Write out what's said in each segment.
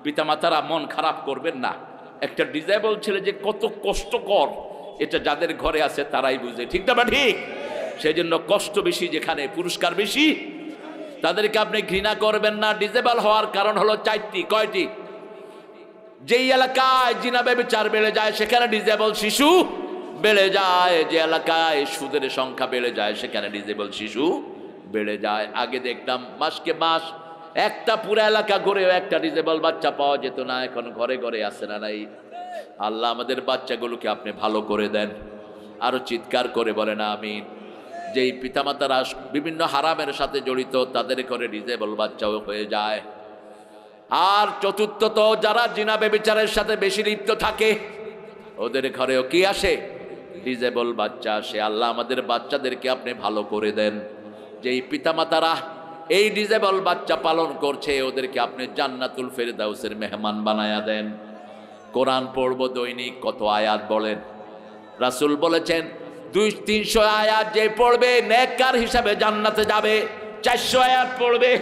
পিতামাতারা মন খারাপ করবেন না। একটা ডিজেবল ছেলে যে কত কষ্টকর এটা যাদের ঘরে আছে তারাই বুঝে, ঠিক না বা ঠিক? সেই জন্য কষ্ট বেশি যেখানে পুরস্কার বেশি, তাদেরকে আপনি ঘৃণা করবেন না। ডিজেবল হওয়ার কারণ হলো চারটি। কয়টি? যেই এলাকায় জিনা ব্যভিচার বেড়ে যায় সেখানে ডিজেবল শিশু বেড়ে যায়, যে এলাকায় সুদের সংখ্যা বেড়ে যায় সেখানে ডিজেবল শিশু বেড়ে যায়। আগে দেখতাম মাসকে মাস একটা পুরো এলাকা ঘুরেও একটা ডিজেবল বাচ্চা পাওয়া যেত না, এখন ঘরে ঘরে আছে না নাই? আল্লাহ আমাদের বাচ্চাগুলোকে আপনি ভালো করে দেন। আরো চিৎকার করে বলেন আমিন। যেই পিতামাতারা বিভিন্ন হারামের সাথে জড়িত তাদের ঘরে ডিজেবল বাচ্চাও হয়ে যায়। আর চতুর্থত যারা জিনা ব্যভিচারের সাথে বেশি লিপ্ত থাকে ওদের ঘরেও কি আসে? ডিজেবল বাচ্চা আসে। আল্লাহ আমাদের বাচ্চাদেরকে আপনি ভালো করে দেন। যেই পিতামাতারা এই ডিজেবল বাচ্চা পালন করছে ওদেরকে আপনি জান্নাতুল ফেরদাউসের মেহমান বানায়া দেন। কোরআন পড়ব দৈনিক, কত আয়াত বলেন? রাসূল বলেছেন 200-300 আয়াত যে পড়বে নেককার হিসাবে জান্নাতে যাবে। 400 আয়াত পড়বে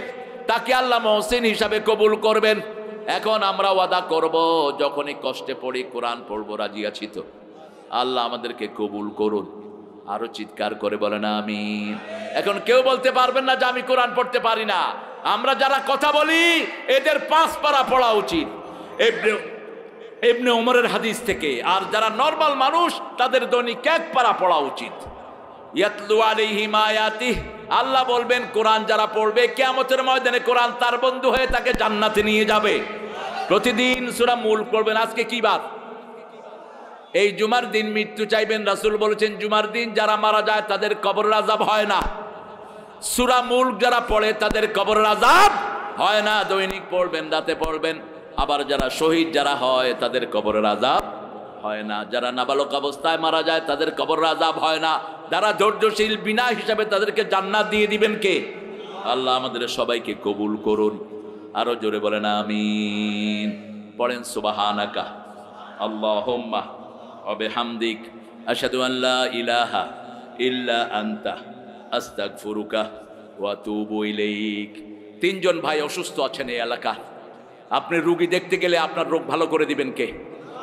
তাকে আল্লাহ মুহসিন হিসাবে কবুল করবেন। এখন আমরা ওয়াদা করব যখনই কষ্টে পড়ি কোরআন পড়ব, রাজি আছি তো? আল্লাহ আমাদেরকে কবুল করুন। আরো চিৎকার করে বলেন আমিন। এখন কেউ বলতে পারবেন না যে আমি কোরআন পড়তে পারি না। আমরা যারা কথা বলি এদের 5 পারা পড়া উচিত ইবনে ওমরের হাদিস থেকে, আর যারা নরমাল মানুষ তাদের দৈনিক 1 পারা পড়া উচিত। ইয়াতলু আলাইহিম আয়াতিহি, আল্লাহ বলবেন কোরআন যারা পড়বে কিয়ামতের ময়দানে কোরআন তার বন্ধু হয়ে তাকে জান্নাতে নিয়ে যাবে। প্রতিদিন সূরা মুলক পড়বেন। আজকে কি বার? এই জুমার দিন মৃত্যু চাইবেন। রাসূল বলেছেন জুমার দিন যারা মারা যায় তাদের কবরের আযাব হয় না। সূরা মুলক যারা পড়ে তাদের কবরের আযাব হয় না। দৈনিক পড়বেন, রাতে পড়বেন। আবার যারা শহীদ যারা হয় তাদের কবরের আযাব হয় না। যারা নাবালক অবস্থায় মারা যায় তাদের কবরের আযাব হয় না। যারা ধৈর্যশীল বিনা হিসাবে তাদেরকে জান্নাত দিয়ে দিবেন কে? আল্লাহ আমাদের সবাইকে কবুল করুন। আরো জোরে বলেন আমিন। পড়েন সুবহানাকা আল্লাহুম্মা ওয়া বিহামদিক আশহাদু আন লা ইলাহা ইল্লা আনতা আস্তাগফিরুকা ওয়া আতুবু ইলাইক। 3 জন ভাই অসুস্থ আছেন এই এলাকা। আপনি রোগী দেখতে গেলে আপনার রোগ ভালো করে দিবেন কে?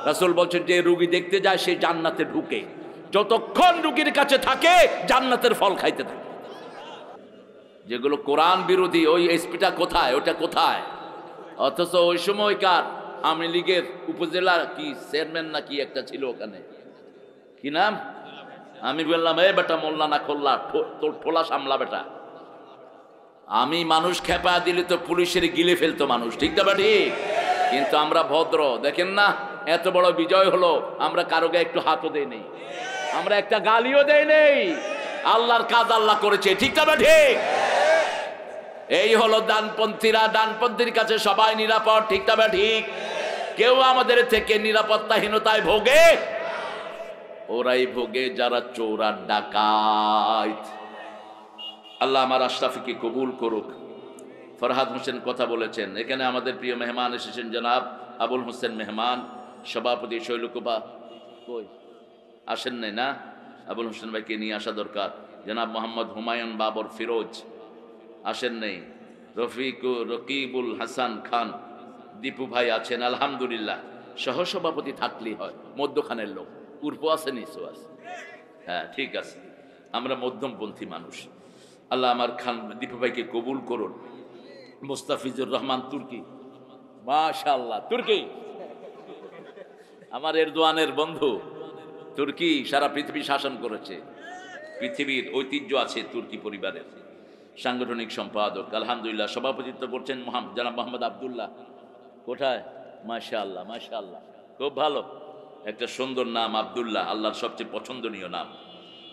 রাসূল বলছেন যে রোগী দেখতে যায় সে জান্নাতে ঢুকে, যতক্ষণ রোগীর কাছে থাকে জান্নাতের ফল খাইতে থাকে। যেগুলো কোরআন বিরোধী ওই এসপিটা কোথায়, ওটা কোথায়? অথচ ওই সময়কার আওয়ামী লীগের উপজেলা কি চেয়ারম্যান না কি একটা ছিল, ওখানে কি নাম? আমি বললাম এ বেটা মোল্লা না খোল্লা, তোর ঠোলা সামলা বেটা। আমি মানুষ খেপা দিলে তো পুলিশের গিলে ফেলতো মানুষ, ঠিক না ঠিক? কিন্তু আমরা ভদ্র। দেখেন না এত বড় বিজয় হলো, আমরা কারো গায়ে একটু হাতও দেই নেই, আমরা একটা গালিও দেই নেই। আল্লাহর কাজ আল্লাহ করেছে, ঠিক না ঠিক? এই হলো ডানপন্থীরা। ডানপন্থীর কাছে সবাই নিরাপদ, ঠিক না ঠিক? কেউ আমাদের থেকে নিরাপত্তাহীনতায় ভোগে? ওরাই ভোগে যারা চোর আর ডাকাত। আল্লাহ আমার আশরাফিকে কবুল করুক। ফরহাদ হোসেন কথা বলেছেন। এখানে আমাদের প্রিয় মেহমান এসেছেন জনাব আবুল হোসেন মেহমান, সভাপতি শৈলকুপা। কই আসেন নাই না? আবুল হোসেন ভাইকে নিয়ে আসা দরকার। জনাব মোহাম্মদ হুমায়ুন বাবর ফিরোজ আসেন নাই। রকিবুল হাসান খান দীপু ভাই আছেন আলহামদুলিল্লাহ। সহসভাপতি থাকলেই হয়, মধ্যখানের লোক। পূর্ব আছে নিচু আছে, হ্যাঁ ঠিক আছে, আমরা মধ্যমপন্থী মানুষ। আল্লাহ আমার খান দীপু ভাইকে কবুল করুন। মুস্তাফিজুর রহমান তুর্কি, মাশাআল্লাহ তুর্কি আমার এরদোয়ানের বন্ধু। তুর্কি সারা পৃথিবী শাসন করেছে, পৃথিবীর ঐতিহ্য আছে তুর্কি পরিবারের। সাংগঠনিক সম্পাদক আলহামদুলিল্লাহ। সভাপতিত্ব করছেন জনাব মোহাম্মদ আবদুল্লাহ। কোথায়? মাশাআল্লাহ মাশাআল্লাহ, খুব ভালো, একটা সুন্দর নাম আবদুল্লাহ, আল্লাহর সবচেয়ে পছন্দনীয় নাম।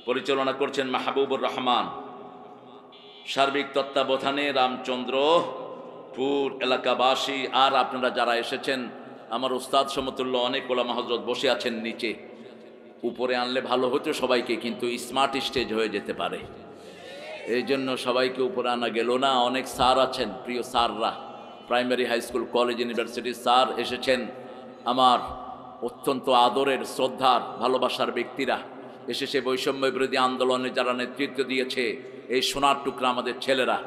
পরিচালনা করছেন মাহবুবুর রহমান। সার্বিক তত্ত্বাবধানে রামচন্দ্রপুর এলাকাবাসী আর আপনারা যারা এসেছেন, আমার উস্তাদ সমতুল্য অনেক ওলামা হযরত বসে আছেন নিচে। উপরে আনলে ভালো হতো সবাইকে, কিন্তু স্মার্ট স্টেজ হয়ে যেতে পারে, এই জন্য সবাইকে উপরে আনা গেল না। অনেক স্যার আছেন, প্রিয় স্যাররা, প্রাইমারি হাই স্কুল কলেজ ইউনিভার্সিটির স্যার এসেছেন, আমার অত্যন্ত আদরের শ্রদ্ধার ভালোবাসার ব্যক্তিরা এসেছে। বৈষম্য বিরোধী আন্দোলনে যারা নেতৃত্ব দিয়েছে, এই সোনার টুকরা আমাদের ছেলেরা,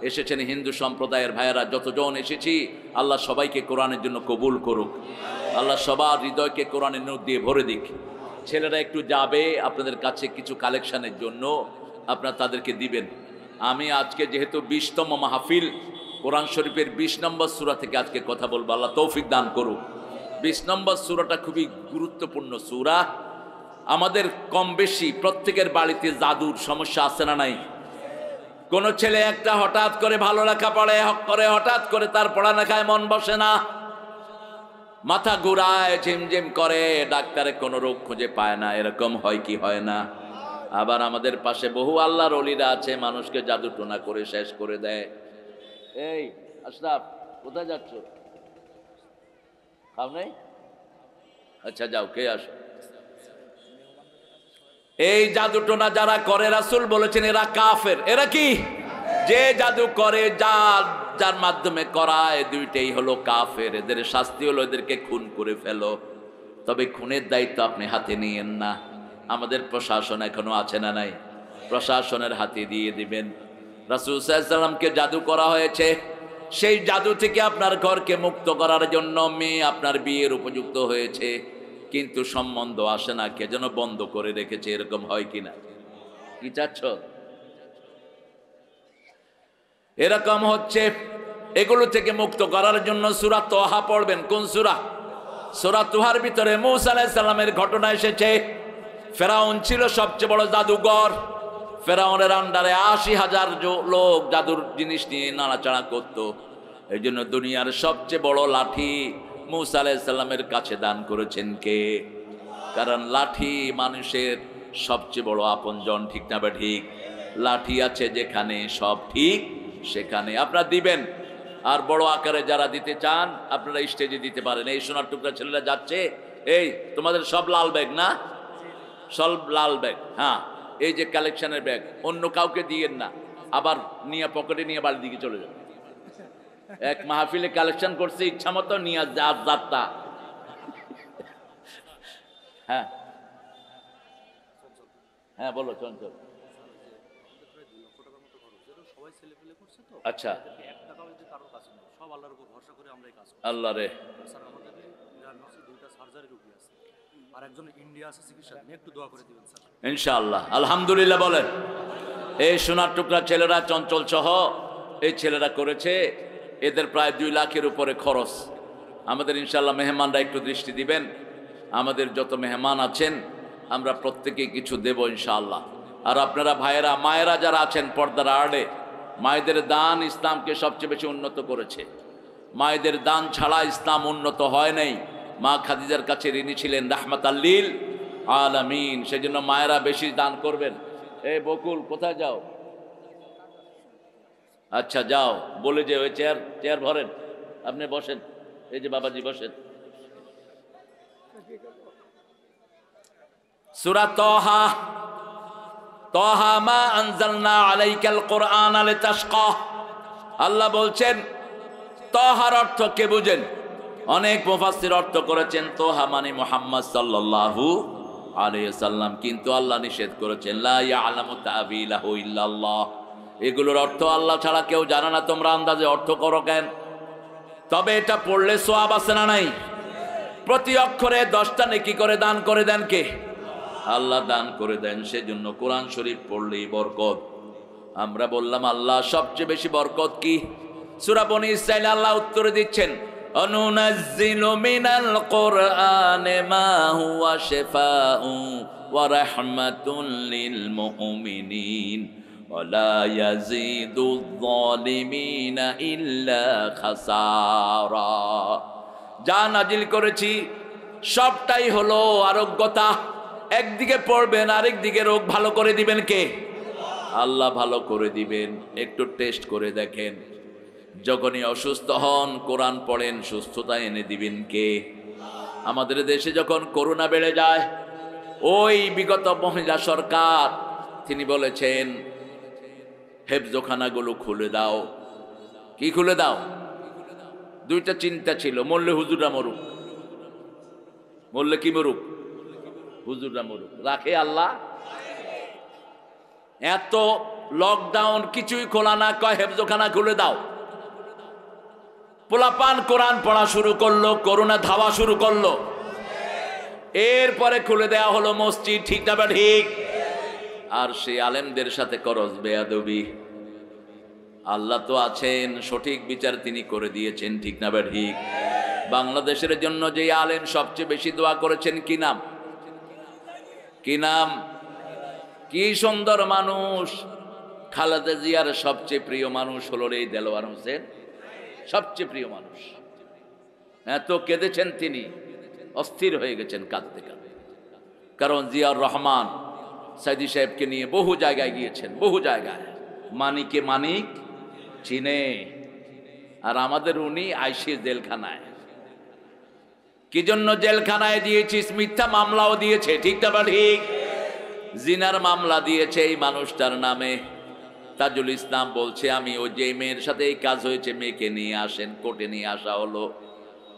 এসেছেন হিন্দু সম্প্রদায়ের ভাইয়েরা যতজন এসেছি, আল্লাহ সবাইকে কোরআনের জন্য কবুল করুক। আল্লাহ সবার হৃদয়কে কোরআনের নূর দিয়ে ভরে দিক। ছেলেরা একটু যাবে আপনাদের কাছে কিছু কালেকশনের জন্য, আপনারা তাদেরকে দিবেন। আমি আজকে যেহেতু 20তম মাহফিল, কোরআন শরীফের 20 নম্বর সূরা থেকে আজকে কথা বলবো। আল্লাহ তৌফিক দান করুক। 20 নম্বর সূরাটা খুবই গুরুত্বপূর্ণ সূরা। আমাদের কম বেশি প্রত্যেকের বাড়িতে জাদুর সমস্যা আছে না নাই? কোন ছেলে একটা হঠাৎ করে ভালো লেখা পড়ে হঠাৎ করে তার পড়ালেখায় মন বসে না, মাথা ঘুরায়, ঝিমঝিম করে, ডাক্তারে কোনো রোগ খুঁজে পায় না, এরকম হয় কি হয় না? আবার আমাদের পাশে বহু আল্লাহর ওলিরা আছে, মানুষকে জাদু টোনা করে শেষ করে দেয়। এই আশরাফ, কোথায় যাচ্ছ? খাও নাই? আচ্ছা যাও, কে আসো। এই জাদু টোনা যারা করে, রাসূল বলেছেন এরা কাফের। এরা কি? যে জাদু করে, যার মাধ্যমে করায়, দুইটাই হলো কাফের। এদের শাস্তি হলো এদেরকে খুন করে ফেলো। তবে খুনের দায়িত্ব আপনি হাতে নিয়েন না। আমাদের প্রশাসন এখনো আছে না নাই? প্রশাসনের হাতে দিয়ে দিবেন। রাসূল সাল্লাল্লাহু আলাইহি ওয়াসাল্লামকে জাদু করা হয়েছে, সেই জাদু থেকে আপনার ঘরকে মুক্ত করার জন্য মেয়ে আপনার বিয়ের উপযুক্ত হয়েছে, কিন্তু সম্বন্ধ আসে না, কে যেন বন্ধ করে রেখেছে। এরকম হয় কিনা? কি চাচ্ছ? এরকম হচ্ছে। এগুলো থেকে মুক্ত করার জন্য সূরা তোহা পড়বেন। কোন সূরা? সূরা তোহার ভিতরে মূসা আলাইহিস সালামের ঘটনা এসেছে। ফেরাউন ছিল সবচেয়ে বড় জাদুঘর। ফেরাউনের আন্ডারে 80,000 লোক জাদুর জিনিস নিয়ে নাড়াচাড়া করত। এই জন্য দুনিয়ার সবচেয়ে বড় লাঠি মূসা আলাইহিস সালামের কাছে দান করেছেন কে? কারণ লাঠি মানুষের সবচেয়ে বড় আপনজন, ঠিক না? বা ঠিক? লাঠি আছে যেখানে, সব ঠিক সেখানে। আপনারা দিবেন। আর বড় আকারে যারা দিতে চান আপনারা স্টেজে দিতে পারেন। এই সোনার টুকরা ছেলেরা যাচ্ছে, এই তোমাদের সব লাল ব্যাগ না? সব লাল ব্যাগ। হ্যাঁ, এই যে কালেকশনের ব্যাগ, অন্য কাউকে দিয়েন না, আবার নিয়ে পকেটে নিয়ে বাড়ির দিকে চলে যাবে। এক মাহফিলে কালেকশন করছে, ইচ্ছা মতো নিয়ে যাত্রা। হ্যাঁ হ্যাঁ, বলো চঞ্চল। আচ্ছা, আল্লাহ রে, ইনশাআল্লাহ, আলহামদুলিল্লাহ বলেন। এই সোনার টুকরা ছেলেরা, চঞ্চল সহ এই ছেলেরা করেছে। এদের প্রায় 2 লাখের উপরে খরচ। আমাদের ইনশাআল্লাহ মেহমানরা একটু দৃষ্টি দিবেন। আমাদের যত মেহমান আছেন আমরা প্রত্যেকেই কিছু দেব ইনশাআল্লাহ। আর আপনারা ভাইয়েরা, মায়েরা যারা আছেন পর্দার আড়ে, মায়েদের দান ইসলামকে সবচেয়ে বেশি উন্নত করেছে। মায়েদের দান ছাড়া ইসলাম উন্নত হয় নাই। মা খাদিজার কাছে ঋণী ছিলেন রাহমাতাল লিল আলামিন। সেজন্য মায়েরা বেশি দান করবেন। এই বকুল, কোথায় যাও? আচ্ছা যাও, বলে যে ওই চেয়ার ভরেন, আপনি বসেন। এই যে বাবাজি বসেন। সূরা তাহা, তাহা মা আনজালনা আলাইকাল কুরআন লিতাশকা। আল্লাহ বলছেন তাহার অর্থ কে বুঝেন? অনেক মুফাসসির অর্থ করেছেন তাহা মানে মুহাম্মদ সাল্লাল্লাহু আলাইহি ওয়াসাল্লাম, কিন্তু আল্লাহ নিষেধ করেছেন লা ইয়ালামু তা'বিলাহু ইল্লাল্লাহ। এগুলোর অর্থ আল্লাহ ছাড়া কেউ জানে না, তোমরা আন্দাজে অর্থ করো কেন? তবে এটা পড়লে সওয়াব আছে না নাই? প্রতি অক্ষরে 10টা নেকি করে দান করে দেন কে? আল্লাহ দান করে দেন। সেজন্য কোরআন শরীফ পড়লেই বরকত। আমরা বললাম আল্লাহ সবচেয়ে বেশি বরকত কি? সূরা বনী ইসরাঈল আল্লাহ উত্তরে দিচ্ছেন, অনুনাজ্জিলু মিনাল কুরআনি মা হুয়া শিফাউ ওয়া রাহমাতুল লিল মুমিনিন ওয়া লা ইয়াজিদুয যালিমিনা ইল্লা খাসারা। যা নাজিল করেছি সবটাই হলো আরোগ্যতা। একদিকে পড়বেন, আরেক দিকে রোগ ভালো করে দিবেন কে? আল্লাহ ভালো করে দিবেন। একটু টেস্ট করে দেখেন, যখনই অসুস্থ হন কোরআন পড়েন, সুস্থতা এনে দিবেন কে? আমাদের দেশে যখন করোনা বেড়ে যায়, ওই বিগত মহিলা সরকার তিনি বলেছেন হেফজখানাগুলো খুলে দাও। কি খুলে দাও? 2টা চিন্তা ছিল, মরলে হুজুররা মরুক, মরলে কি মরুক? হুজুররা মরুক। রাখে আল্লাহ? এত লকডাউন, কিছুই খোলা না, কয় হেফজখানা খুলে দাও। পোলাপান কোরআন পড়া শুরু করলো, করোনা ধাওয়া শুরু করলো, এরপরে খুলে দেয়া হলো মসজিদ। ঠিক না ঠিক? আর সেই আলেমদের সাথে করজ বেয়াদবি। আল্লাহ তো আছেন, সঠিক বিচার তিনি করে দিয়েছেন। ঠিক না ঠিক? বাংলাদেশের জন্য যে আলেম সবচেয়ে বেশি দোয়া করেছেন, কি নাম? কি নাম? কি সুন্দর মানুষ! খালেদা জিয়ার সবচেয়ে প্রিয় মানুষ হলো এই দেলোয়ার হোসেন, সবচেয়ে প্রিয় মানুষ। এত কেঁদেছেন তিনি, অস্থির হয়ে গেছেন কাঁদতে কাঁদতে। কারণ জিয়াউর রহমান সাইদি সাহেবকে নিয়ে বহু জায়গায় গিয়েছেন, বহু জায়গায়। মানিকে মানিক চিনে, আর আমাদের উনি আইসি জেলখানায়। কি জন্য জেলখানায় দিয়েছিস? মিথ্যা মামলাও দিয়েছে। ঠিক না ঠিক? জিনার মামলা দিয়েছে এই মানুষটার নামে। তাজুল ইসলাম বলছে, আমি ওই যে মেয়ের সাথে এই কাজ হয়েছে, মেয়েকে নিয়ে আসেন। কোর্টে নিয়ে আসা হলো।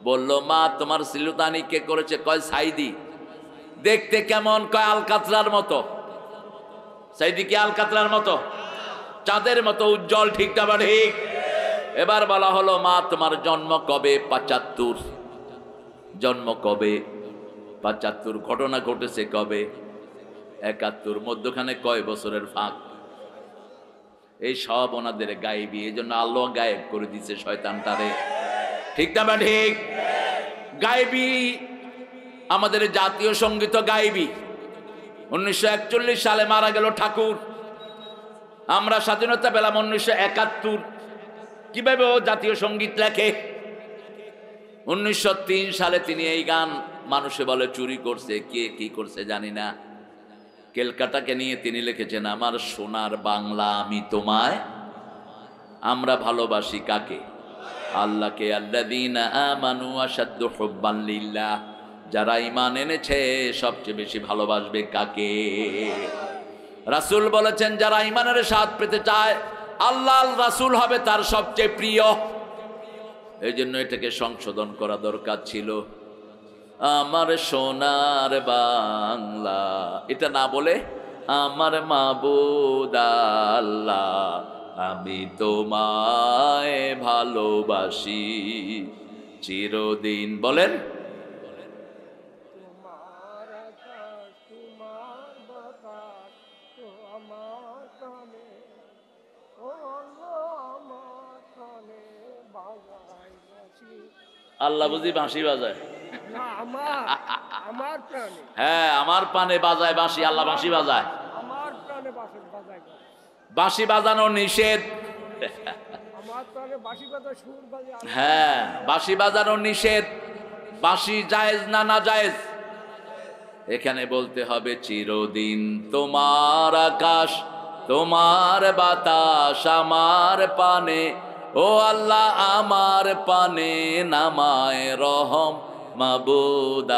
বলল, মা তোমার সিলুতানি কে করেছে? কয় সাইদি। দেখতে কেমন? কয় আলকাতরার মতো। সাইদি কি আলকাতরার মতো? চাঁদের মতো উজ্জ্বল। ঠিক না ঠিক? এবার বলা হলো, মা তোমার জন্ম কবে? ৭৫। জন্ম কবে? ৭৫। ঘটনা ঘটেছে কবে? ৭১। মধ্যখানে কয় বছরের ফাঁক? এই সব ওনাদের গায়েবী। এই জন্য আল্লাহ গায়েব করে দিচ্ছে শয়তানটারে। ঠিক না ঠিক? গায়েবী। আমাদের জাতীয় সঙ্গীত গায়েবী। 1941 সালে মারা গেল ঠাকুর। আমরা স্বাধীনতা পেলাম 1971। কিভাবে ও জাতীয় সঙ্গীত লেখে? 1903 সালে তিনি এই গান, মানুষে বলে চুরি করছে, কে কি করছে জানি না, ক্যালকাটাকে নিয়ে তিনি লিখেছেন, আমার সোনার বাংলা আমি তোমায়। আমরা ভালোবাসি কাকে? আল্লাহকে। আল্লাযীনা আমানু আশাদ্দু হুব্বান লিল্লাহ। যারা ঈমান এনেছে সবচেয়ে বেশি ভালোবাসবে কাকে? রাসূল বলেছেন, যারা ঈমানের স্বাদ পেতে চায়, আল্লাহ রাসূল হবে তার সবচেয়ে প্রিয়। এই জন্য এটাকে সংশোধন করা দরকার ছিল। আমার সোনার বাংলা, এটা না বলে আমার মাবুদ আল্লাহ, আমি তোমায় ভালোবাসি চিরদিন। বলেন, আল্লাহ বুঝি বাঁশি বাজায়? হ্যাঁ, আমার প্রাণে বাজায় বাঁশি। আল্লাহ বাঁশি বাজায়। বাঁশি বাজানো নিষেধ। হ্যাঁ, বাঁশি বাজানো নিষেধ। বাঁশি জায়েজ না না জায়েজ? এখানে বলতে হবে, চিরদিন তোমার আকাশ, তোমার বাতাস আমার পানে, ও আল্লাহ আমার পানে নামায় রহম মাবুদ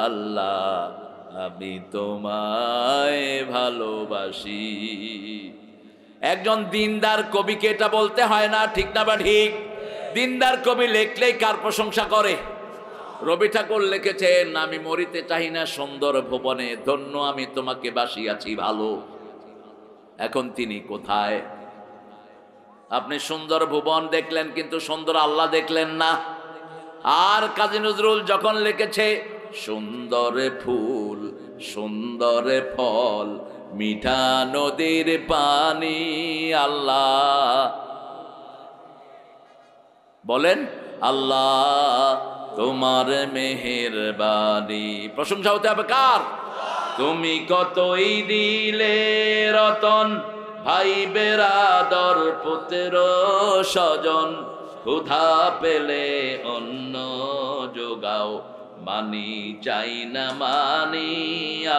আল্লাহ, আমি তোমায় ভালোবাসি। একজন দিনদার কবিকে এটা বলতে হয় না। ঠিক না বা ঠিক? দিনদার কবি লেখলেই কার প্রশংসা করে? রবি ঠাকুর লিখেছেন, আমি মরিতে চাই না সুন্দর ভুবনে, ধন্য আমি তোমাকে বাসিয়াছি ভালো। এখন তিনি কোথায়? আপনি সুন্দর ভুবন দেখলেন, কিন্তু সুন্দর আল্লাহ দেখলেন না। আর কাজী নজরুল যখন লিখেছে, সুন্দর ফুল সুন্দর ফল মিঠা নদীর পানি, আল্লাহ বলেন, আল্লাহ তোমার মেহেরবানি। প্রশংসা হতে হবে কার? তুমি কতই দিলে রতন, ভাই বেরাদর পুত্র স্বজন, ক্ষুধা পেলে অন্ন যোগাও, মানি চাই না মানি,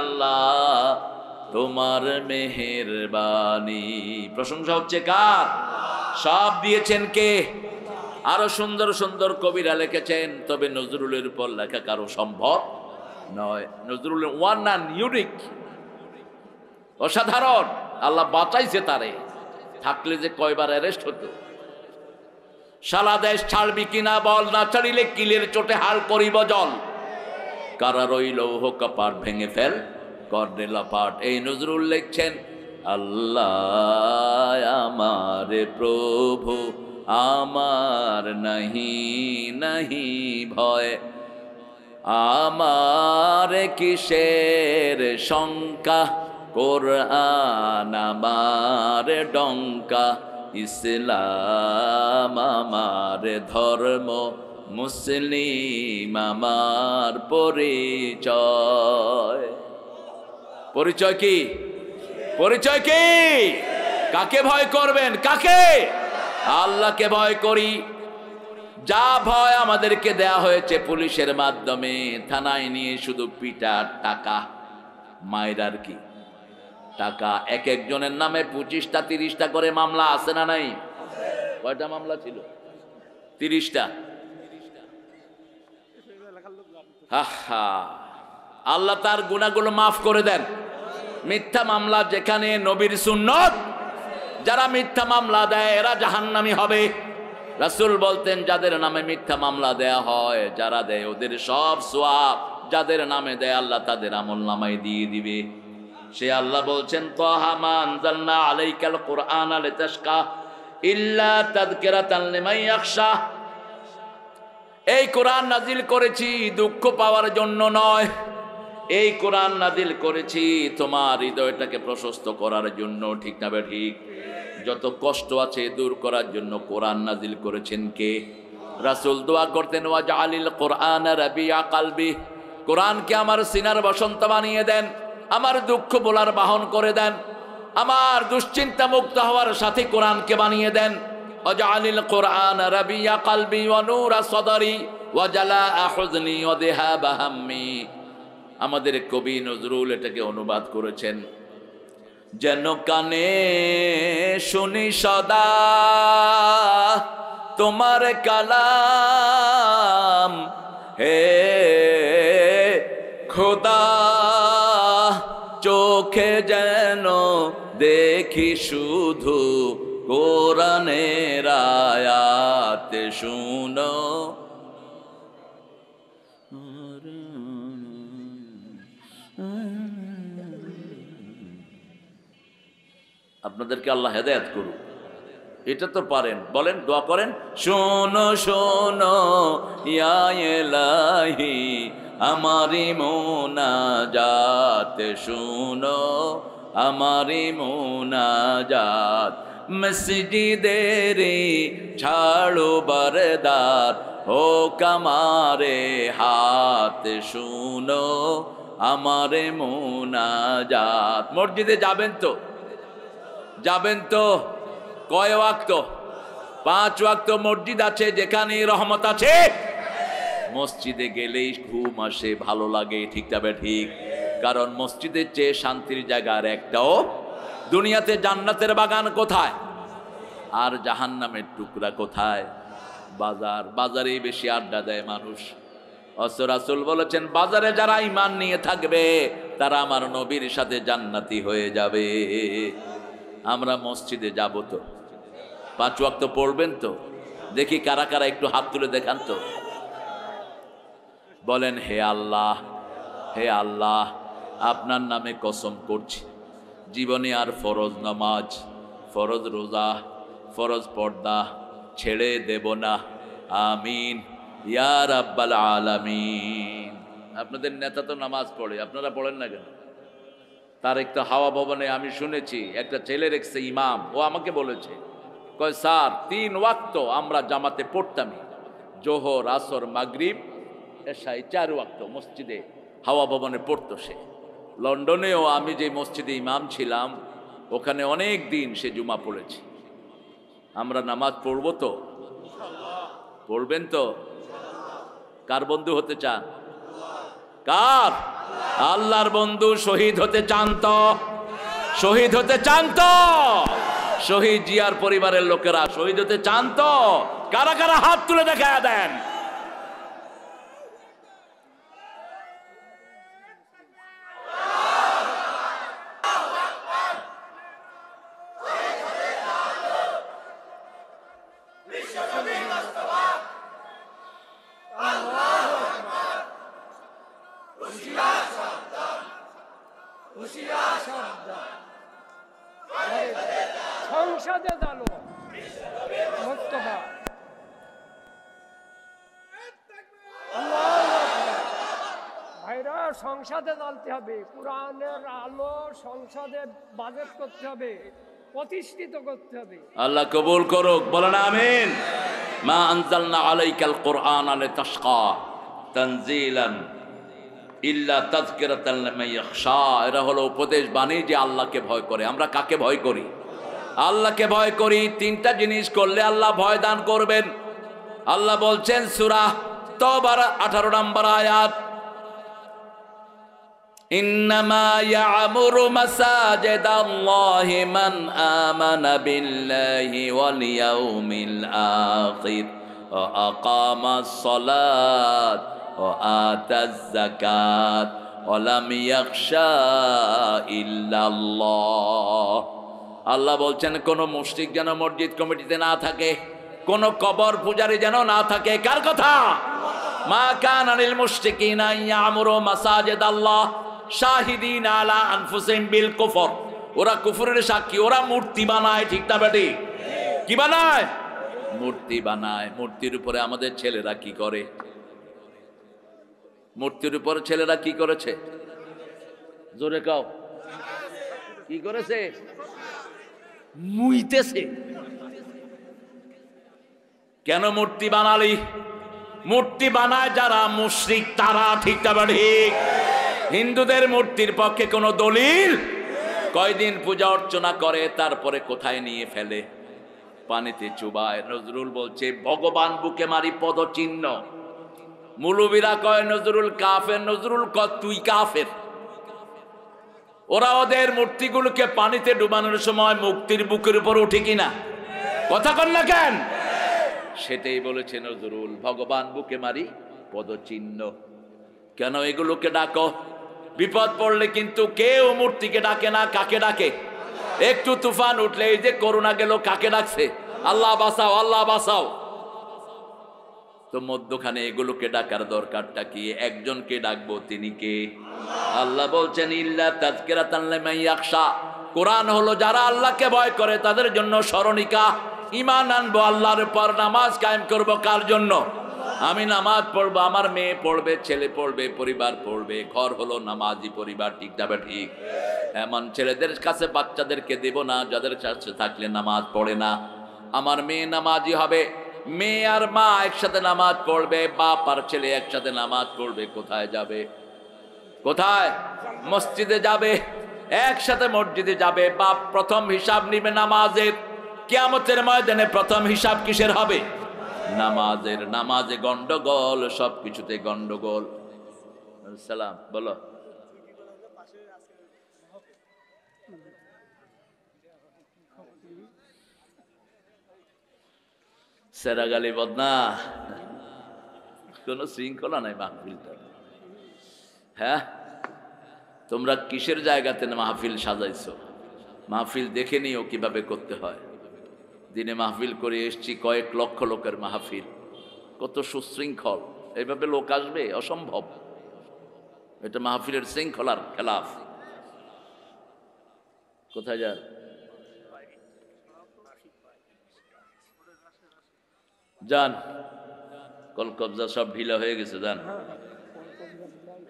আল্লাহ তোমার মেহেরবানি। প্রশংসা হচ্ছে কার? সব দিয়েছেন কে? আরো সুন্দর সুন্দর কবিরা লিখেছেন, তবে নজরুলের উপর লেখা কারো সম্ভব নয়। নজরুলের ওয়ান অ্যান্ড ইউনিক, অসাধারণ। আল্লাহ বাঁচাইছে তারে, থাকলে যে কয়বার অ্যারেস্ট হতো। সালা দেশ ছাড়বি কিনা বল, না ছাড়িলে কিলের চোটে হাল করিব জল, কারা রইল কপাট ভেঙে ফেল কর্নেলা পাট। এই নজরুল লিখছেন, আল্লাহ আমার প্রভু আমার নাহি নাহি ভয়, আমার কিসের শঙ্কা, কোরআন আমার ডঙ্কা, ইসলাম আমার ধর্ম, মুসলিম আমার পরিচয়। পরিচয় কি? পরিচয় কি? কাকে ভয় করবেন? কাকে? আল্লাহকে ভয় করি। যা ভয় আমাদেরকে দেয়া হয়েছে পুলিশের মাধ্যমে, থানায় নিয়ে শুধু পিটা, টাকা, মায়ের কি টাকা। এক একজনের নামে 25টা 30টা করে মামলা আছে না নাই? কয়টা মামলা ছিল? 30টা। আল্লাহ তার গুনাহগুলো মাফ করে দেন। মিথ্যা মামলা যেখানে নবীর সুন্নত, যারা মিথ্যা মামলা দেয় এরা জাহান্নামী হবে। রাসূল বলতেন যাদের নামে মিথ্যা মামলা দেয়া হয়, যারা দেয় ওদের সব সওয়াব যাদের নামে দেয় আল্লাহ তাদের আমলনামায় দিয়ে দিবে। সে আল্লাহ বলছেন তাহা মা আনজালনা আলাইকাল কুরআনা লিতাশকা ইল্লা তাযকিরাতান লিমান ইয়াখশা। এই কোরআন নাজিল করেছি দুঃখ পাওয়ার জন্য নয়, এই কোরআন নাজিল করেছি তোমার হৃদয়টাকে প্রশস্ত করার জন্য। ঠিক না বে ঠিক? যত কষ্ট আছে দূর করার জন্য কোরআন নাজিল করেছেন কে? রাসূল দোয়া করতেন ওয়াজআলিল কুরআনা রাবিয়া কলবি, কোরআনকে আমার সিনার বসন্ত বানিয়ে দেন, আমার দুঃখ বলার বাহন করে দেন, আমার দুশ্চিন্তা মুক্ত হওয়ার সাথে কোরআনকে বানিয়ে দেন। ওয়াজআলিল কুরআনা রাবিয়া কলবি ওয়া নূরা সদরি ওয়া জালাআ হুজনি ওয়া যিহাবা হাম্মি। আমাদের কবি নজরুল এটাকে অনুবাদ করেছেন, যেন কানে শুনি সদা তোমার কালাম, হে খোদা চোখে যেন দেখি শুধু কোরআনের আয়াত শুনো। আপনাদেরকে আল্লাহ হেদায়েত করুক। এটা তো পারেন, বলেন, দোয়া করেন। শোনো শোনো ইয়া ইলাহি আমারি মুনাজাত, শোনো আমারি মুনাজাত, মসজিদের ছাড়ো বরদার হোক আমারে হাত, শোনো আমারে মুনাজাত। মসজিদে যাবেন তো? যাবেন তো? কয় ওয়াক্ত? 5 ওয়াক্ত মসজিদ আছে যেখানে রহমত আছে। মসজিদে গেলেই ঘুম আসে, ভালো লাগে। ঠিক তবে ঠিক, কারণ মসজিদের চেয়ে শান্তির জায়গা আর একটাও দুনিয়াতে। জান্নাতের বাগান কোথায় আর জাহান্নামের টুকরা কোথায়? বাজার। বাজারেই বেশি আড্ডা দেয় মানুষ। রাসূল বলেছেন বাজারে যারা ঈমান নিয়ে থাকবে তারা আমার নবীর সাথে জান্নাতি হয়ে যাবে। আমরা মসজিদে যাব তো? 5 ওয়াক্ত পড়বেন তো? দেখি কারা কারা একটু হাত তুলে দেখান তো। বলেন, হে আল্লাহ, হে আল্লাহ, আপনার নামে কসম করছি জীবনে আর ফরজ নামাজ, ফরজ রোজা, ফরজ পর্দা ছেড়ে দেব না। আমিন ইয়া রাব্বাল আলামিন। আপনাদের নেতা তো নামাজ পড়ে, আপনারা পড়েন না কেন? তার একটা হাওয়া ভবনে আমি শুনেছি একটা ছেলে রেখেছে ইমাম, ও আমাকে বলেছে, কয় স্যার 3 ওয়াক্ত আমরা জামাতে পড়তামই, জোহর, আসর, মাগরিব, এশাই 4 ওয়াক্ত মসজিদে হাওয়া ভবনে পড়তো সে। লন্ডনেও আমি যে মসজিদে ইমাম ছিলাম ওখানে অনেক দিন সে জুমা পড়েছে। আমরা নামাজ পড়বো তো? পড়বেন তো? কার বন্ধু হতে চান? কার? আল্লাহর বন্ধু। শহীদ হতে চান তো? শহীদ হতে চান তো? শহীদ জিয়ার পরিবারের লোকেরা শহীদ হতে চান তো? কারা কারা হাত তুলে দেখা দেন। সংসদে জ্বালো মুস্তফা। ভাইরা সংসদে জ্বালতে হবে, কোরআনের আলো সংসদে বাজেট করতে হবে, প্রতিষ্ঠিত করতে হবে। আল্লাহ কবুল করুক, বলেন আমিন। মা আনজালনা আলাইকাল কুরআন লিতাশকা তানজিলান ইল্লা তাযকিরাতান লিমান ইয়াখশা। এরা হলো উপদেশ বাণী যে আল্লাহকে ভয় করে। আমরা কাকে ভয় করি? আল্লাহকে ভয় করি। তিনটা জিনিস করলে আল্লাহ ভয় দান করবেন। আল্লাহ বলছেন সূরা তওবার 18 নম্বর আয়াত, ইন্নামা ইয়া'মুরু মাসাজিদাল্লাহি মান আমানা বিল্লাহি ওয়াল ইয়াউমিল আখির ওয়া আকামাস সালাত ওয়া আতাজ যাকাত ওয়া লাম ইয়াখশা ইল্লাল্লাহ। আল্লাহ বলছেন কোন মুশরিক যেন মসজিদ কমিটিতে না থাকে, কোন কবর পূজারী যেন না থাকে। কার কথা? মা কানা লিল মুশরিকিনা ইয়া'মুরু মাসাজিদাল্লাহ শাহিদিন আলা আনফুসিহিম বিল কুফর। ওরা কুফরের সাক্ষী, ওরা মূর্তি বানায়। ঠিক না বেটি? কি বানায়? মূর্তি বানায়। মূর্তির উপরে আমাদের ছেলেরা কি করে? মূর্তির উপরে ছেলেরা কি করেছে? জোরে কাও, কি করেছে? মুইতেছে। কেন মূর্তি বানালি? মূর্তি বানায় যারা মুশরিক তারা। ঠিক না বেটি? হিন্দুদের মূর্তির পক্ষে কোনো দলিল? কয়দিন পূজা অর্চনা করে, তারপরে কোথায় নিয়ে ফেলে? পানিতে চুবায়। নজরুল বলছে ভগবান বুকে মারি পদচিহ্ন। মুলুবিরা কয় নজরুল কাফের। নজরুল কয় তুই কাফের। ওরা ওদের মূর্তিগুলোকে পানিতে ডুবানোর সময় মুক্তির বুকের উপর উঠে কিনা? কথা কন না কেন? সেটাই বলেছে নজরুল, ভগবান বুকে মারি পদচিহ্ন। কেন এগুলোকে ডাকো? বিপদ পড়লে কিন্তু কেউ মূর্তিকে ডাকে না। কাকে ডাকে? একটু তুফান উঠলে, এই যে করোনা গেল, কাকে ডাকছে? আল্লাহ বাঁচাও, আল্লাহ বাঁচাও। তো মধ্যখানে এগুলোকে ডাকার দরকারটা কি? একজনকে ডাকবো, তিনি কে? আল্লাহ বলছেন ইল্লা তাযকিরাতান লিমান ইয়াখশা। কোরআন হলো যারা আল্লাহকে ভয় করে তাদের জন্য স্মরণিকা। ঈমান আনবো আল্লাহর উপর, নামাজ কায়েম করব কার জন্য? আমি নামাজ পড়বো, আমার মেয়ে পড়বে, ছেলে পড়বে, পরিবার পড়বে। ঘর হলো নামাজি পরিবার। ঠিক যাবে? ঠিক। এমন ছেলেদের কাছে বাচ্চাদেরকে দেব না যাদের কাছে থাকলে নামাজ পড়ে না। আমার মেয়ে নামাজি হবে, মেয়ে আর মা একসাথে নামাজ পড়বে, বাপ আর ছেলে একসাথে নামাজ পড়বে। কোথায় যাবে? কোথায়? মসজিদে যাবে, একসাথে মসজিদে যাবে। বাপ প্রথম হিসাব নিবে নামাজের। কিয়ামতের ময়দানে প্রথম হিসাব কিসের হবে? নামাজের। নামাজে গন্ডগোল, সব কিছুতে গন্ডগোল। সালাম বলো। সেরাগালি বদনা, কোন শৃঙ্খলা নাই মাহফিলটা। হ্যাঁ, তোমরা কিসের জায়গাতে মাহফিল সাজাইছো? মাহফিল দেখে নিও কিভাবে করতে হয়। দিনে মাহফিল করে এসছি, কয়েক লক্ষ লোকের মাহফিল, কত সুশৃঙ্খল। এইভাবে লোক আসবে? অসম্ভব। এটা মাহফিলের শৃঙ্খলার খেলাফ। কোথায় যান? যান, কল কবজা সব ঢিলা হয়ে গেছে, যান।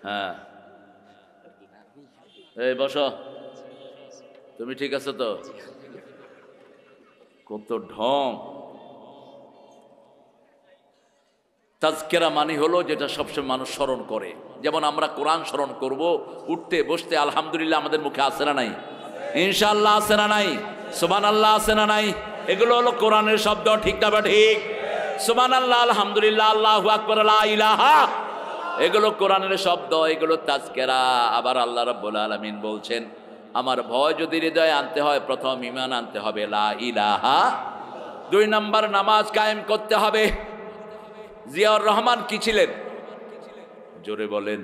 হ্যাঁ, এই বসো। তুমি ঠিক আছো তো? কত ঢং। তাজকিরা মানে হলো যেটা সবসময় মানুষ স্মরণ করে। যেমন আমরা কোরআন স্মরণ করব, উঠতে বসতে আলহামদুলিল্লাহ আমাদের মুখে আসে না নাই? ইনশাআল্লাহ আসে না নাই? সুবহানাল্লাহ আসে না নাই? এগুলো হলো কোরআনের শব্দ। ঠিক না বা ঠিক? সুবহানাল্লাহ, আলহামদুলিল্লাহ, আল্লাহু আকবার, লা ইলাহা, এগুলো কোরআনের শব্দ, এগুলো তাজকিরা। আবার আল্লাহ রাব্বুল আলামিন বলছেন আমার ভয় যদি হৃদয়ে আনতে হয়, প্রথম ঈমান আনতে হবে, লা ইলাহা। 2 নম্বর নামাজ কায়েম করতে হবে। জিয়াউর রহমান কি ছিলেন? জোরে বলেন।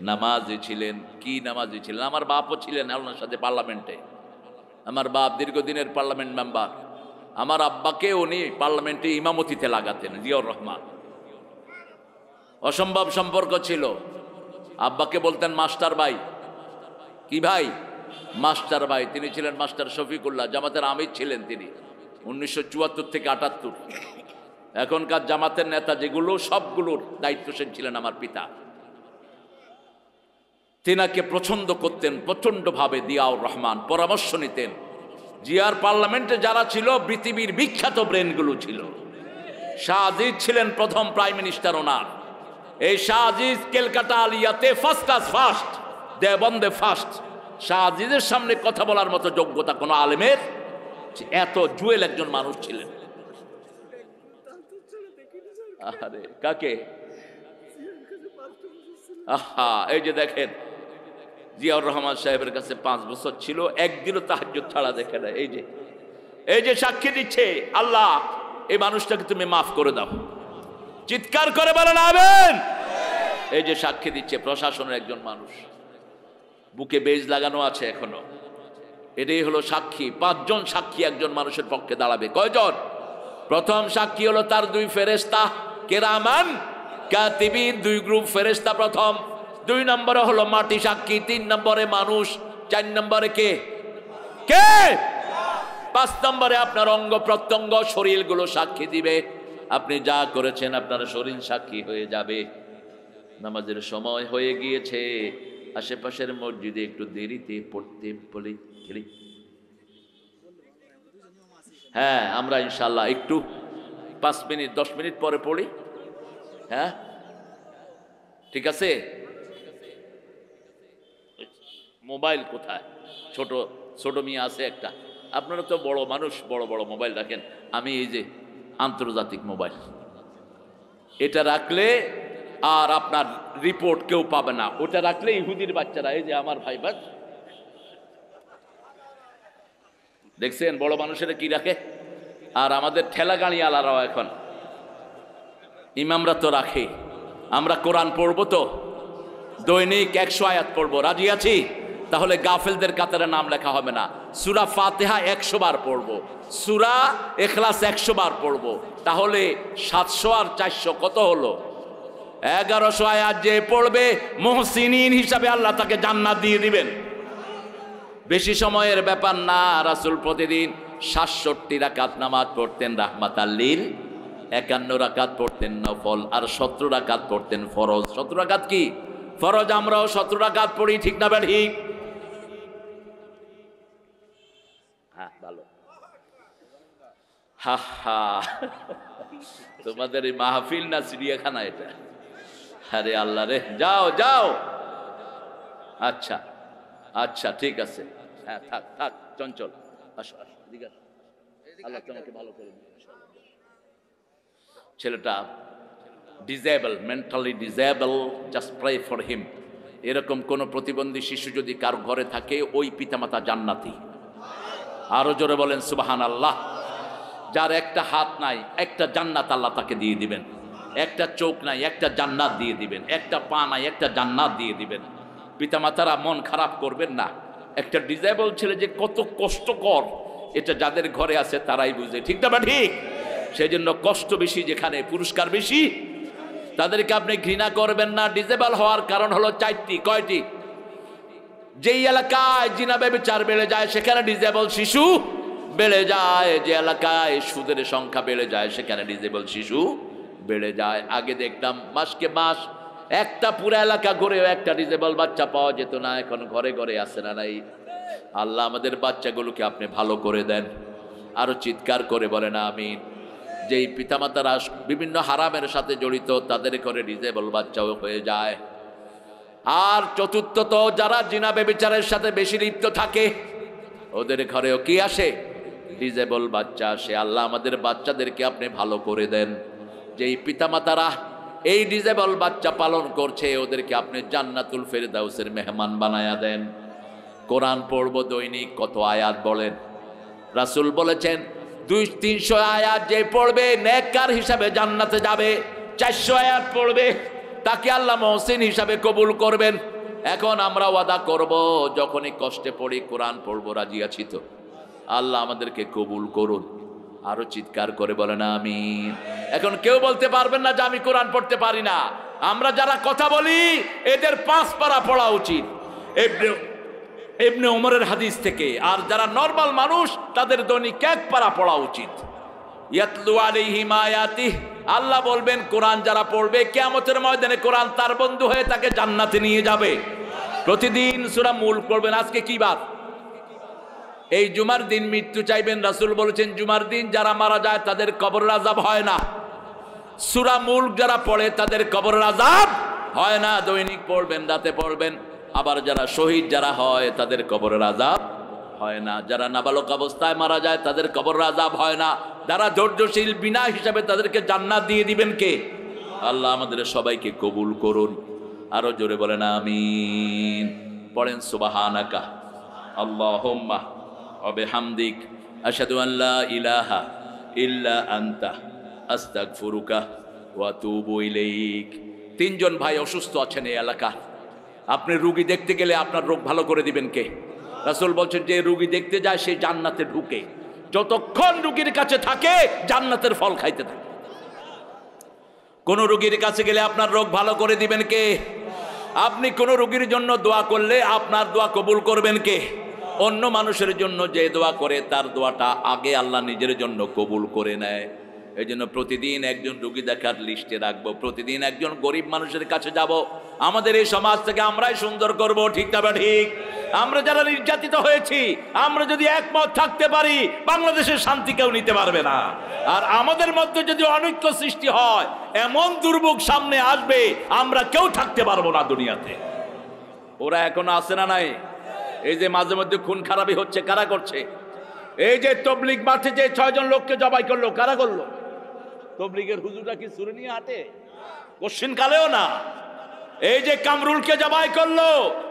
নামাজি ছিলেন। কি নামাজি ছিলেন? আমার বাপও ছিলেন ওনার সাথে পার্লামেন্টে। আমার বাপ দীর্ঘদিনের পার্লামেন্ট মেম্বার। আমার আব্বাকে উনি পার্লামেন্টে ইমামতিতে লাগাতেন, জিয়াউর রহমান। অসম্ভব সম্পর্ক ছিল। আব্বাকে বলতেন মাস্টার ভাই। কি ভাই? মাস্টার ভাই, তিনি ছিলেন মাস্টার শফিকুল্লাহ, জামাতের আমির ছিলেন তিনি 1974 থেকে 78। এখনকার জামাতের নেতা যেগুলো সবগুলোর দায়িত্বশীল ছিলেন আমার পিতা। তিনাকে পছন্দ করতেন প্রচণ্ডভাবে জিয়াউর রহমান, পরামর্শ নিতেন। জিয়ার পার্লামেন্টে যারা ছিল পৃথিবীর বিখ্যাত ব্রেনগুলো ছিল। শাহ আজিজ ছিলেন প্রথম প্রাইম মিনিস্টার ওনার। এই শাহ আজিজ ক্যালকাটা আলিয়াতে ফার্স্ট ক্লাস ফার্স্ট, দেওবন্দে ফার্স্ট। শাহ আজিজের সামনে কথা বলার মতো যোগ্যতা কোনো আলেমের, এত জুয়েল একজন মানুষ ছিলেন। আরে কাকে? আহা, এই যে দেখেন জিয়াউর রহমান সাহেবের কাছে 5 বছর ছিল, একদিনও তাহাজ্জুদ ছাড়া দেখে না। এই যে সাক্ষী দিচ্ছে, আল্লাহ এই মানুষটাকে তুমি মাফ করে দাও। চিৎকার করে বলেন আমিন। এই যে সাক্ষী দিচ্ছে প্রশাসনের একজন মানুষ, বুকে বেজ লাগানো আছে এখনো। এটাই হলো সাক্ষী। 5 জন সাক্ষী একজন মানুষের পক্ষে দাঁড়াবে। কয়জন? প্রথম সাক্ষী হলো তার 2 ফেরেশতা কেরামান কাতিবিন, 2 গ্রুপ ফেরেশতা প্রথম। 2 নম্বরে হলো মাটি সাক্ষী, 3 নম্বরে মানুষ, 4 নম্বরে কে? 5 নম্বরে আপনার অঙ্গ প্রত্যঙ্গ শরীরগুলো সাক্ষী দিবে। আপনি যা করেছেন আপনার শরীর সাক্ষী হয়ে যাবে। নামাজের সময় হয়ে গিয়েছে, আশেপাশের মসজিদে একটু দেরিতে পড়তে বলি। হ্যাঁ, আমরা ইনশাল্লাহ একটু 5 মিনিট 10 মিনিট পরে পড়ি। হ্যাঁ ঠিক আছে। মোবাইল কোথায়? ছোট ছোট মিয়া আছে একটা। আপনারা তো বড় মানুষ, বড় বড় মোবাইল রাখেন। আমি এই যে আন্তর্জাতিক মোবাইল, এটা রাখলে আর আপনার রিপোর্ট কেউ পাবে না। ওটা রাখলে ইহুদির বাচ্চারা, এই যে আমার ভাই বাদ দেখছেন বড় মানুষেরা কি রাখে, আর আমাদের ঠেলা গাড়ি আলারাও এখন ইমামরা তো রাখে। আমরা কোরআন পড়বো তো দৈনিক 100 আয়াত পড়বো, রাজি আছি? তাহলে গাফেলদের কাতারে নাম লেখা হবে না। সূরা ফাতিহা 100 বার পড়বো, সূরা ইখলাস 100 বার পড়বো। তাহলে 700 আর 400 কত হলো? 1100 আয়াত যে পড়বে মুহসিনিন হিসাবে আল্লাহ তাকে জান্নাত দিয়ে দিবেন। বেশি সময়ের ব্যাপার না। রাসূল প্রতিদিন 67 রাকাত নামাজ পড়তেন রাহমাতাল লিল, 51 রাকাত পড়তেন নফল, আর 17 রাকাত পড়তেন ফরজ। 17 রাকাত কি ফরজ? আমরাও 17 রাকাত পড়ি, ঠিক না ঠিক? হ্যাঁ ভালো। হা হা, তোমাদের এই মাহফিল না চিড়িয়াখানা এটা? আরে আল্লাহ রে, যাও যাও। আচ্ছা আচ্ছা ঠিক আছে। হ্যাঁ থাক থাক, চঞ্চল আসো আসো, ঠিক আছে। আল্লাহ তোমাকে ভালো করে দিন। ছেলেটা disable, mentally disable, just pray for him. এরকম কোন প্রতিবন্ধী শিশু যদি কার ঘরে থাকে, ওই পিতামাতা জান্নাতি। আরো জোরে বলেন সুবহানাল্লাহ। যার একটা হাত নাই, একটা জান্নাত আল্লাহ তাকে দিয়ে দিবেন। একটা চোখ নাই, একটা জান্নাত দিয়ে দিবেন। একটা পা নাই, একটা জান্নাত দিয়ে দিবেন। পিতামাতারা মন খারাপ করবেন না। একটা ডিসেবল ছেলে যে কত কষ্টকর, এটা যাদের ঘরে আছে তারাই বুঝে, ঠিক না ঠিক? সেই জন্য কষ্ট বেশি যেখানে, পুরস্কার বেশি। তাদেরকে আপনি ঘৃণা করবেন না। ডিসেবল হওয়ার কারণ হলো 4টি। কয়টি? যেই এলাকায় জিনা ব্যভিচার বেড়ে যায় সেখানে ডিসেবল শিশু বেড়ে যায়। যে এলাকায় সুদের সংখ্যা বেড়ে যায় সেখানে ডিসেবল শিশু বেড়ে যায়। আগে দেখতাম মাসকে মাস একটা পুরো এলাকা ঘুরেও একটা ডিসেবল বাচ্চা পাওয়া যেত না। এখন ঘরে ঘরে আছে না নাই? আল্লাহ আমাদের বাচ্চাগুলোকে আপনি ভালো করে দেন। আরো চিৎকার করে বলেন আমিন। যেই পিতামাতারা বিভিন্ন হারামের সাথে জড়িত, তাদের ঘরে ডিসেবল বাচ্চাও হয়ে যায়। আর চতুর্থত, যারা জিনা ব্যভিচারের সাথে বেশি লিপ্ত থাকে, ওদের ঘরেও কি আসে? ডিসেবল বাচ্চা আসে। আল্লাহ আমাদের বাচ্চাদেরকে আপনি ভালো করে দেন। যেই পিতামাতারা এই ডিসেবল বাচ্চা পালন করছে, ওদেরকে আপনি জান্নাতুল ফেরদাউসের মেহমান বানায়া দেন। কোরআন পড়বো দৈনিক, কত আয়াত বলেন? রাসূল বলেছেন 200-300 আয়াত যে পড়বে নেককার হিসাবে জান্নাতে যাবে। 400 আয়াত পড়বে তাকে আল্লাহ মুহসিন হিসাবে কবুল করবেন। এখন আমরা ওয়াদা করব, যখনই কষ্টে পড়ি কোরআন পড়বো, রাজি আছি তো? আল্লাহ আমাদেরকে কবুল করুন। আরো চিৎকার করে বলেন আমিন। এখন কেউ বলতে পারবেন না যে আমি কোরআন পড়তে পারি না। আমরা যারা কথা বলি এদের 5 পারা পড়া উচিত। ইবনে ওমরের হাদিস থেকে। আর যারা নরমাল মানুষ তাদের দৈনিক এক পারা পড়া উচিত। ইয়াতলু আলাইহিম আয়াতিহ, আল্লাহ বলবেন কোরআন যারা পড়বে কিয়ামতের ময়দানে কোরআন তার বন্ধু হয়ে তাকে জান্নাতে নিয়ে যাবে। প্রতিদিন সূরা মুলক পড়বেন। আজকে কি বার? এই জুমার দিন মৃত্যু চাইবেন। রাসূল বলেছেন জুমার দিন যারা মারা যায় তাদের কবরের আযাব হয় না। সূরা মুলক যারা পড়ে তাদের কবরের আযাব হয় না। দৈনিক পড়বেন, রাতে পড়বেন। আবার যারা শহীদ যারা হয় তাদের কবরের আযাব হয় না। যারা নাবালক অবস্থায় মারা যায় তাদের কবরের আযাব হয় না। যারা ধৈর্যশীল বিনা হিসাবে তাদেরকে জান্নাত দিয়ে দিবেন কে? আল্লাহ আমাদের সবাইকে কবুল করুন। আরো জোরে বলেন আমিন। পড়েন সুবহানাকা আল্লাহুম্মা ওয়া বিহামদিক আশহাদু আন লা ইলাহা ইল্লা আনতা আস্তাগফিরুকা ওয়া আতুবু ইলাইক। তিনজন ভাই অসুস্থ আছেন এই এলাকা। আপনি রোগী দেখতে গেলে আপনার রোগ ভালো করে দিবেন কে? রাসূল বলছেন যে রোগী দেখতে যায় সে জান্নাতে ঢুকে। যতক্ষণ রোগীর কাছে থাকে জান্নাতের ফল খাইতে থাকে। কোন রোগীর কাছে গেলে আপনার রোগ ভালো করে দিবেন কে? আপনি কোন রোগীর জন্য দোয়া করলে আপনার দোয়া কবুল করবেন কে? অন্য মানুষের জন্য যে দোয়া করে তার দোয়াটা আগে আল্লাহ নিজের জন্য কবুল করে নেয়। এই জন্য প্রতিদিন একজন রোগী দেখার লিস্টে রাখবো, প্রতিদিন একজন গরিব মানুষের কাছে যাব। আমাদের এই সমাজ থেকে আমরাই সুন্দর করব, ঠিক না ঠিক? আমরা যারা নির্যাতিত হয়েছি আমরা যদি একমত থাকতে পারি বাংলাদেশের শান্তি কেউ নিতে পারবে না। আর আমাদের মধ্যে যদি অনৈক্য সৃষ্টি হয় এমন দুর্ভোগ সামনে আসবে আমরা কেউ থাকতে পারবো না দুনিয়াতে। ওরা এখনো আছে না নাই? এই যে মাঝে মধ্যে খুন খারাপি হচ্ছে, কারা করছে? এই যে তবলিগ মাঠে যে 6 জন লোককে জবাই করলো, কারা করলো? তবলিগের হুজুররা কি ছুরি নিয়ে হাঁটে? কোশ্চিন কালেও না। এই যে কামরুলকে জবাই করলো,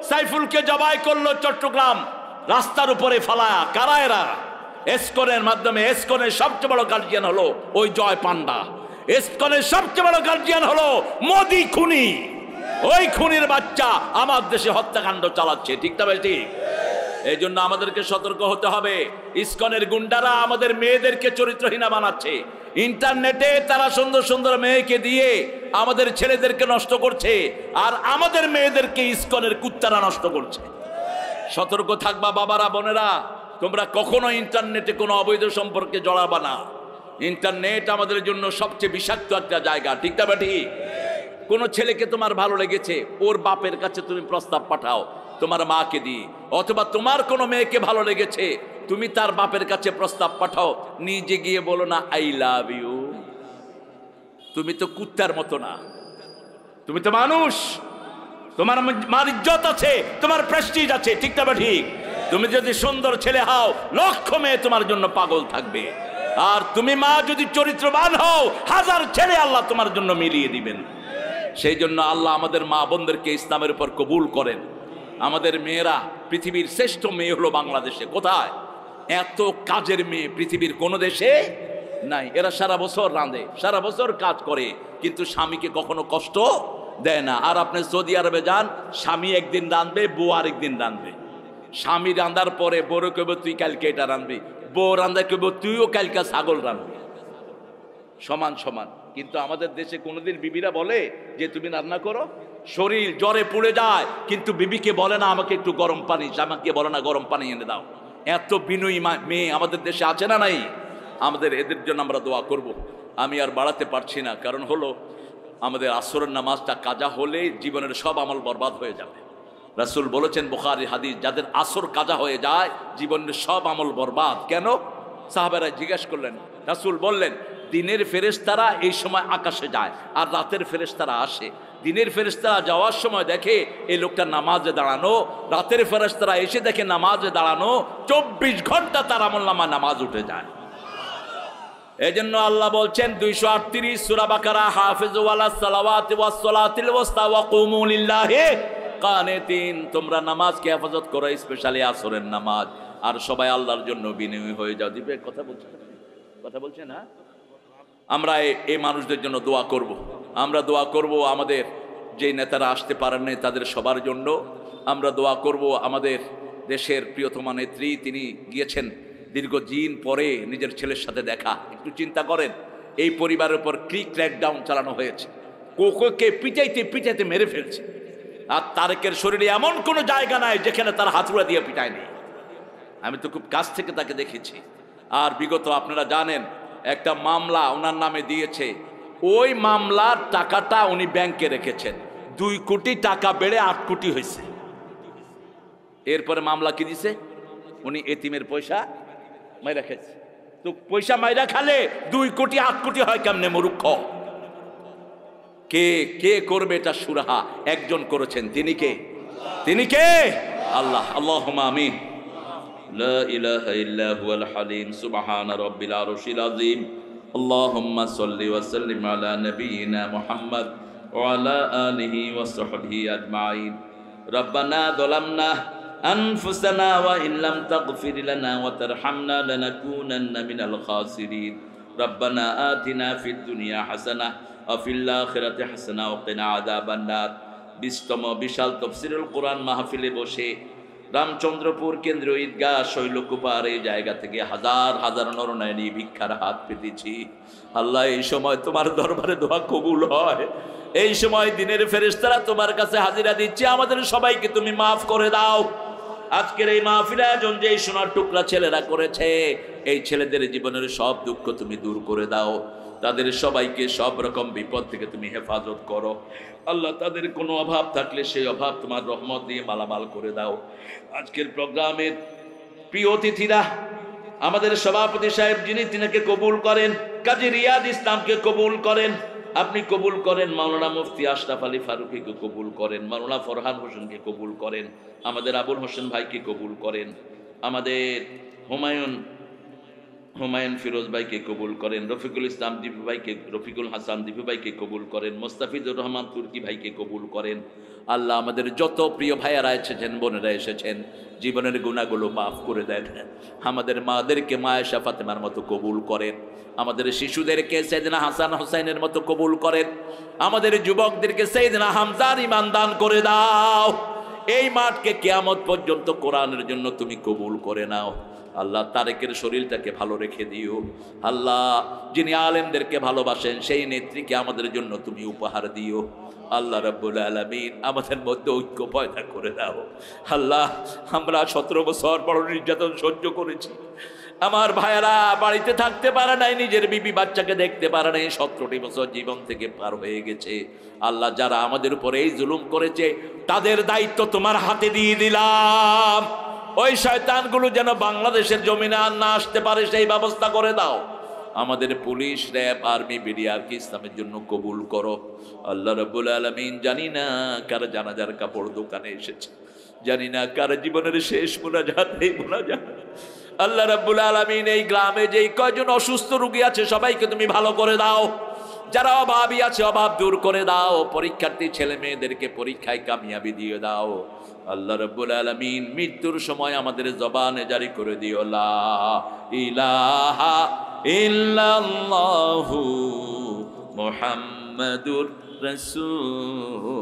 সাইফুলকে জবাই করলো চট্টগ্রাম রাস্তার উপরে ফালায়া, কারা এরা? এসকনের মাধ্যমে। এসকনের সবচেয়ে বড় গার্জিয়ান হলো ওই জয় পান্ডা। এসকনের সবচেয়ে বড় গার্জিয়ান হলো মোদি খুনি। ওই খুনির বাচ্চা আমার দেশে হত্যাকাণ্ড চালাচ্ছে, ঠিক না ঠিক? এই জন্য আমাদেরকে সতর্ক হতে হবে। ইসকনের গুন্ডারা আমাদের মেয়েদেরকে চরিত্রহীনা বানাচ্ছে। ইন্টারনেটে তারা সুন্দর সুন্দর মেয়েকে দিয়ে আমাদের ছেলেদেরকে নষ্ট করছে, আর আমাদের মেয়েদেরকে ইসকনের কুত্তারা নষ্ট করছে। সতর্ক থাকবা বাবারা, বোনেরা। তোমরা কখনো ইন্টারনেটে কোনো অবৈধ সম্পর্কে জড়াবা না। ইন্টারনেট আমাদের জন্য সবচেয়ে বিষাক্ত একটা জায়গা, ঠিক না ঠিক? কোন ছেলেকে তোমার ভালো লেগেছে, ওর বাপের কাছে তুমি প্রস্তাব পাঠাও তোমার মাকে দিয়ে, অথবা তোমার কোনো মেয়েকে ভালো লেগেছে তুমি তার বাপের কাছে প্রস্তাব পাঠাও, নিজে গিয়ে বলো না আই লাভ ইউ। তুমি তো কুত্তার মতো না, তুমি তো মানুষ। তোমার মার ইজ্জত আছে, তোমার প্রেস্টিজ আছে, ঠিক না ঠিক? তুমি যদি সুন্দর ছেলে হও লক্ষ মেয়ে তোমার জন্য পাগল থাকবে। আর তুমি মা যদি চরিত্রবান হও 1000 ছেলে আল্লাহ তোমার জন্য মিলিয়ে দিবেন। সেই জন্য আল্লাহ আমাদের মা বোনদেরকে ইসলামের উপর কবুল করেন। আমাদের মেয়েরা, পৃথিবীর শ্রেষ্ঠ মেয়ে হলো বাংলাদেশে। কোথায়? এত কাজের মেয়ে পৃথিবীর কোনো দেশে নাই। এরা সারা বছর রাঁধে, সারা বছর কাজ করে, কিন্তু স্বামীকে কখনো কষ্ট দেয় না। আর আপনি সৌদি আরবে যান, স্বামী একদিন রাঁধবে, বউ আরেকদিন রাঁধবে। স্বামী রান্ধার পরে বউরে কইব তুই কালকে এটা রাঁধবি, বউ রান্ধা কইব তুইও কালকে ছাগল রাঁধবি। সমান সমান। কিন্তু আমাদের দেশে কোনোদিন বিবিরা বলে যে তুমি রান্না করো? শরীর জ্বরে পুড়ে যায়, কিন্তু বিবিকে বলে না আমাকে একটু গরম পানি, আমাকে বলে না গরম পানি এনে দাও। এত বিনয়ী মেয়ে আমাদের দেশে আছে না নাই? আমাদের এদের জন্য আমরা দোয়া করব। আমি আর বাড়াতে পারছি না, কারণ হলো আমাদের আসরের নামাজটা কাজা হলে জীবনের সব আমল বরবাদ হয়ে যাবে। রাসূল বলেছেন বুখারী হাদিস, যাদের আসর কাজা হয়ে যায় জীবনের সব আমল বরবাদ। কেন? সাহাবারা জিজ্ঞেস করলেন, রাসূল বললেন দিনের ফেরেশতারা এই সময় আকাশে যায় আর রাতের ফেরেশতারা আসে। দিনের ফেরেশতারা যাওয়ার সময় দেখে এই লোকটা নামাজে দাঁড়ানো, রাতের ফেরেশতারা এসে দেখে নামাজে দাঁড়ানো, 24 ঘন্টা তার আমলনামায় নামাজ উঠে যায়। এজন্য আল্লাহ বলছেন 238 সূরা বাকারা, হাফিজু আলাস সালাওয়াতি ওয়াস সালাতিল ওয়াসতা ওয়া কুমু লিল্লাহি কানিতিন। তোমরা নামাজকে হেফাজত করো, স্পেশালি আসরের নামাজ, আর সবাই আল্লাহর জন্য বিনয়ী হয়ে যাও। দিবে কথা বলছে না? আমরা এই মানুষদের জন্য দোয়া করব। আমরা দোয়া করব আমাদের যে নেতারা আসতে পারেন না তাদের সবার জন্য। আমরা দোয়া করব আমাদের দেশের প্রিয়তমা নেত্রী, তিনি গিয়েছেন দীর্ঘদিন পরে নিজের ছেলের সাথে দেখা। একটু চিন্তা করেন, এই পরিবারের উপর ক্র্যাকডাউন চালানো হয়েছে, কোকোকে পিটাইতে পিটাইতে মেরে ফেলছে। আর তারেকের শরীরে এমন কোনো জায়গা নাই যেখানে তার হাতুড়া দিয়ে পিটায়নি। আমি তো খুব কাছ থেকে তাকে দেখেছি। আর বিগত আপনারা জানেন একটা মামলা ওনার নামে দিয়েছে, ওই মামলার টাকাটা উনি ব্যাংকে রেখেছেন, 2 কোটি টাকা বেড়ে 8 কোটি হয়েছে। এরপরে মামলা কি দিছে, উনি এতিমের পয়সা মাইরা খেয়েছে। তো পয়সা মাইরা খালে 2 কোটি 8 কোটি হয় কেমনে মূর্খ? কে কে করবে এটা সুরাহা? একজন করেছেন, তিনি কে? তিনি কে? আল্লাহ। আল্লাহুম্মা আমিন। লা ইলাহা ইল্লা হুয়াল হালিম সুবহান রাব্বিল আরশিল আযীম। আল্লাহুম্মা সাল্লি ওয়া সাল্লিম আলা নাবিয়িনা মুহাম্মদ ওয়া আলা আলিহি ওয়া সাহবিহি আজমাইন। রব্বানা যালামনা আনফুসানা ওয়া ইল্লাম তাগফির লানা ওয়া তারহামনা লানাকুনান্না মিনাল খাসিরিন। রব্বানা আতিনা ফিদ দুনিয়া হাসানাহ ওয়া ফিল আখিরাতি হাসানাহ ওয়া কিনা আযাবান নার। 20তম বিশাল তাফসীরুল কোরআন মাহফিলে বসে রামচন্দ্রপুর কেন্দ্রীয় ঈদগাহ শৈলকুপার এই জায়গা থেকে হাজার হাজার নরনারী ভিক্ষার হাত পেতেছি। আল্লাহ, এই সময় তোমার দরবারে দোয়া কবুল হয়, এই সময় দিনের ফেরেশতারা তোমার কাছে হাজিরা দিচ্ছে। আমাদের সবাইকে তুমি মাফ করে দাও। আজকের এই মাহফিল আয়োজন যে সোনার টুকরা ছেলেরা করেছে, এই ছেলেদের জীবনের সব দুঃখ তুমি দূর করে দাও। তাদের সবাইকে সব রকম বিপদ থেকে তুমি হেফাজত করো। আল্লাহ, তাদের কোনো অভাব থাকলে সেই অভাব তোমার রহমত দিয়ে মালামাল করে দাও। আজকের প্রোগ্রামের প্রিয় অতিথিরা, আমাদের সভাপতি সাহেব যিনি, তিনাকে কবুল করেন। কাজী রিয়াদ ইসলামকে কবুল করেন, আপনি কবুল করেন। মাওলানা মুফতি আশরাফ আলী ফারুকীকে কবুল করেন। মাওলানা ফরহান হোসেনকে কবুল করেন। আমাদের আবুল হোসেন ভাইকে কবুল করেন। আমাদের হুমায়ুন ফিরোজ ভাইকে কবুল করেন। রফিকুল ইসলাম দীপু ভাইকে, রফিকুল হাসান দীপু ভাইকে কবুল করেন। মোস্তাফিজুর রহমান তুর্কি ভাইকে কবুল করেন। আল্লাহ, আমাদের যত প্রিয় ভাইয়ারা এসেছেন, বোনেরা এসেছেন, জীবনের গুনাহগুলো মাফ করে দেন। আমাদের মাদেরকে মায়েশা ফাতেমার মতো কবুল করেন। আমাদের শিশুদেরকে সাইয়েদনা হাসান হোসেনের মতো কবুল করেন। আমাদের যুবকদেরকে সাইয়েদনা হামজার ঈমান দান করে দাও। এই মাঠকে কিয়ামত পর্যন্ত কোরআনের জন্য তুমি কবুল করে নাও। আল্লাহ, তারেকের শরীরটাকে ভালো রেখে দিও। আল্লাহ, যিনি আলেমদেরকে ভালোবাসেন সেই নেত্রীকে আমাদের জন্য তুমি উপহার দিও। আল্লাহ রাব্বুল আলামিন, আমাদের মধ্যে ঐক্য পয়দা করে দাও। আল্লাহ, আমরা 17 বছর বড় নির্যাতন সহ্য করেছি। আমার ভাইয়েরা বাড়িতে থাকতে পারে নাই, নিজের বিবি বাচ্চাকে দেখতে পারে নাই। 17টি বছর জীবন থেকে পার হয়ে গেছে। আল্লাহ, যারা আমাদের উপরে এই জুলুম করেছে তাদের দায়িত্ব তোমার হাতে দিয়ে দিলাম। ওই শয়তানগুলো যেন বাংলাদেশের জমিনে আর না আসতে পারে সেই ব্যবস্থা করে দাও। আমাদের পুলিশ, র্যাব, আর্মি, বিডিআরকে ইসলামের জন্য কবুল করো। আল্লাহ রাব্বুল আলামিন, জানি না কার জানাজার কাপড় দোকানে এসেছে, জানি না কার জীবনের শেষ মুনাজাত এই মুনাজাত। আল্লাহ রাব্বুল আলামিন, এই গ্রামে যেই কয়জন অসুস্থ রোগী আছে সবাইকে তুমি ভালো করে দাও। যারা অভাবী আছে অভাব দূর করে দাও। পরীক্ষার্থী ছেলে মেয়েদেরকে পরীক্ষায় কামিয়াবি দিয়ে দাও। আল্লাহ রাব্বুল আলামিন, মৃত্যুর সময় আমাদের জবানে জারি করে দিও লা ইলাহা ইল্লাল্লাহু মুহাম্মাদুর রাসূলুল্লাহ।